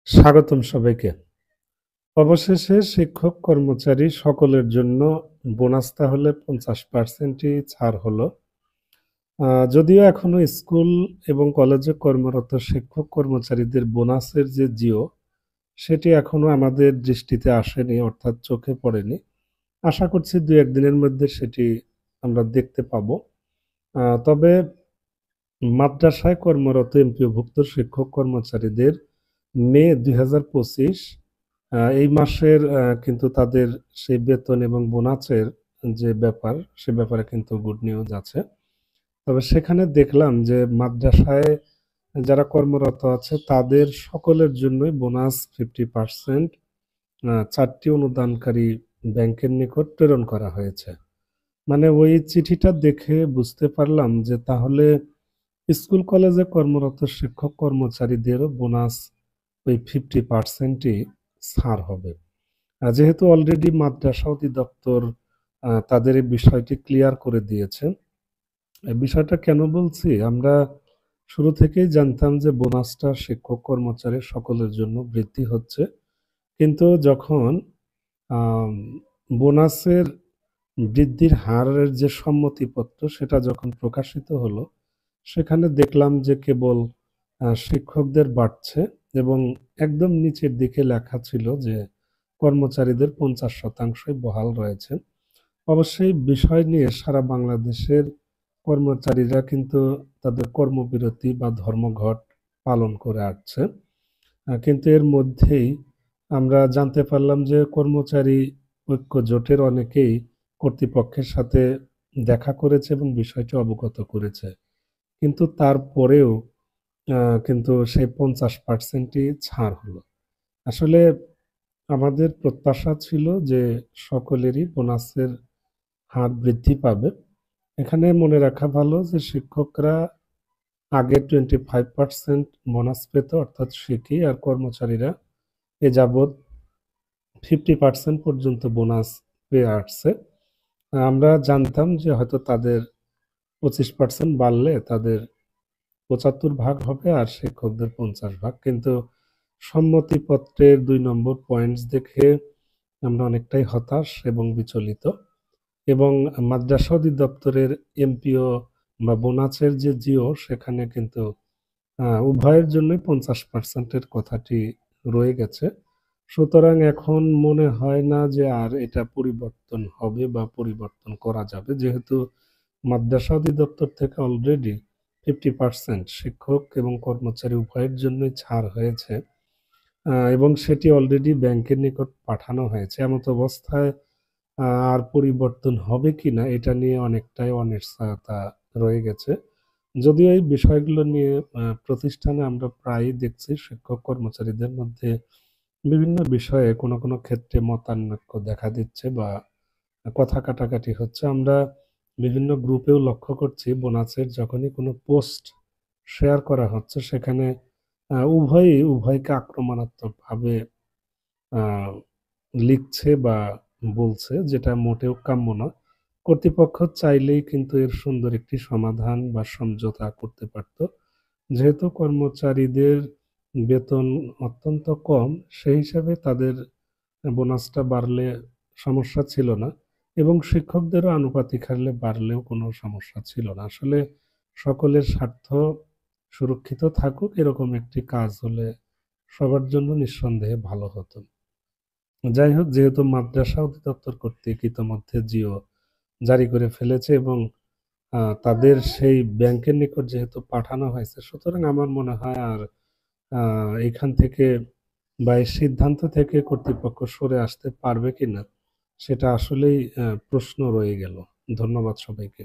স্বাগতম সবাইকে। অবশেষে শিক্ষক কর্মচারী সকলের জন্য বোনাস তাহলে ৫০% ছাড় হলো। যদিও এখনো স্কুল এবং কলেজে কর্মরত শিক্ষক কর্মচারীদের বোনাসের যে জিও সেটি এখনো আমাদের দৃষ্টিতে আসেনি, অর্থাৎ চোখে পড়েনি। আশা করছি ২-১ দিনের মধ্যে সেটি আমরা দেখতে পাবো। তবে মাদ্রাসায় কর্মরত এমপিওভুক্ত শিক্ষক কর্মচারীদের মে ২০২৫ এই মাসের কিন্তু তাদের সেই বেতন এবং বোনাসের যে ব্যাপার, সে ব্যাপারে কিন্তু গুড নিউজ আছে। তবে সেখানে দেখলাম যে মাদ্রাসায় যারা কর্মরত আছে তাদের সকলের জন্যই বোনাস 50% ৪টি অনুদানকারী ব্যাংকের নিকট প্রেরণ করা হয়েছে। মানে ওই চিঠিটা দেখে বুঝতে পারলাম যে তাহলে স্কুল কলেজে কর্মরত শিক্ষক কর্মচারীদেরও বোনাস ওই 50%ই ছাড় হবে। যেহেতু অলরেডি মাদ্রাসা অধিদপ্তর তাদের এই বিষয়টি ক্লিয়ার করে দিয়েছে। এই বিষয়টা কেন বলছি? আমরা শুরু থেকেই জানতাম যে বোনাসটা শিক্ষক কর্মচারী সকলের জন্য বৃদ্ধি হচ্ছে। কিন্তু যখন আম বোনাসের বৃদ্ধির হারের যে সম্মতিপত্র সেটা যখন প্রকাশিত হলো, সেখানে দেখলাম যে কেবল শিক্ষকদের বাড়ছে এবং একদম নিচের দিকে লেখা ছিল যে কর্মচারীদের ৫০%ই বহাল রয়েছে। অবশ্যই বিষয় নিয়ে সারা বাংলাদেশের কর্মচারীরা কিন্তু তাদের কর্মবিরতি বা ধর্মঘট পালন করে আসছে। কিন্তু এর মধ্যেই আমরা জানতে পারলাম যে কর্মচারী ঐক্য জোটের অনেকেই কর্তৃপক্ষের সাথে দেখা করেছে এবং বিষয়টি অবগত করেছে। কিন্তু তারপরেও কিন্তু সেই ৫০%ই ছাড় হলো। আসলে আমাদের প্রত্যাশা ছিল যে সকলেরই বোনাসের হার বৃদ্ধি পাবে। এখানে মনে রাখা ভালো যে শিক্ষকরা আগে 25% বোনাস পেত, অর্থাৎ শিক্ষি আর কর্মচারীরা এ যাবৎ 50% পর্যন্ত বোনাস পেয়ে আসছে। আমরা জানতাম যে হয়তো তাদের 25% বাড়লে তাদের ৭৫ ভাগ হবে আর শিক্ষকদের ৫০ ভাগ। কিন্তু সম্মতিপত্রের ২ নম্বর পয়েন্টস দেখে আমরা অনেকটাই হতাশ এবং বিচলিত। এবং মাদ্রাসা অধিদপ্তরের এমপিও বা বোনাসের যে জিও সেখানে কিন্তু উভয়ের জন্যই ৫০% এর কথাটি রয়ে গেছে। সুতরাং এখন মনে হয় না যে আর এটা পরিবর্তন হবে বা পরিবর্তন করা যাবে। যেহেতু মাদ্রাসা অধিদপ্তর থেকে অলরেডি 50% শিক্ষক এবং কর্মচারী উভয়ের জন্যই ছাড় হয়েছে এবং সেটি অলরেডি ব্যাংকের নিকট পাঠানো হয়েছে। এমত অবস্থায় আর পরিবর্তন হবে কিনা এটা নিয়ে অনেকটাই অনিশ্চয়তা রয়ে গেছে। যদিও এই বিষয়গুলো নিয়ে প্রতিষ্ঠানে আমরা প্রায়ই দেখছি শিক্ষক কর্মচারীদের মধ্যে বিভিন্ন বিষয়ে কোনো ক্ষেত্রে মতানৈক্য দেখা দিচ্ছে বা কথা কাটাকাটি হচ্ছে। আমরা বিভিন্ন গ্রুপেও লক্ষ্য করছি বোনাসের যখনই কোনো পোস্ট শেয়ার করা হচ্ছে সেখানে উভয়ই উভয়কে আক্রমণাত্মকভাবে আ লিখছে বা বলছে, যেটা মোটেও কাম্য না। কর্তৃপক্ষ চাইলেই কিন্তু এর সুন্দর একটি সমাধান বা সমঝোতা করতে পারত। যেহেতু কর্মচারীদের বেতন অত্যন্ত কম, সেই হিসাবে তাদের বোনাসটা বাড়লে সমস্যা ছিল না এবং শিক্ষকদেরও আনুপাতিক হারে বাড়লেও কোনো সমস্যা ছিল না। আসলে সকলের স্বার্থ সুরক্ষিত থাকুক, এরকম একটি কাজ হলে সবার জন্য নিঃসন্দেহে ভালো হতো। যাই হোক, যেহেতু মাদ্রাসা অধিদপ্তর কর্তৃক ইতোমধ্যে জিও জারি করে ফেলেছে এবং তাদের সেই ব্যাংকের নিকট যেহেতু পাঠানো হয়েছে, সুতরাং আমার মনে হয় আর এখান থেকে বা এই সিদ্ধান্ত থেকে কর্তৃপক্ষ সরে আসতে পারবে কিনা সেটা আসলেই প্রশ্ন রয়ে গেল। ধন্যবাদ সবাইকে।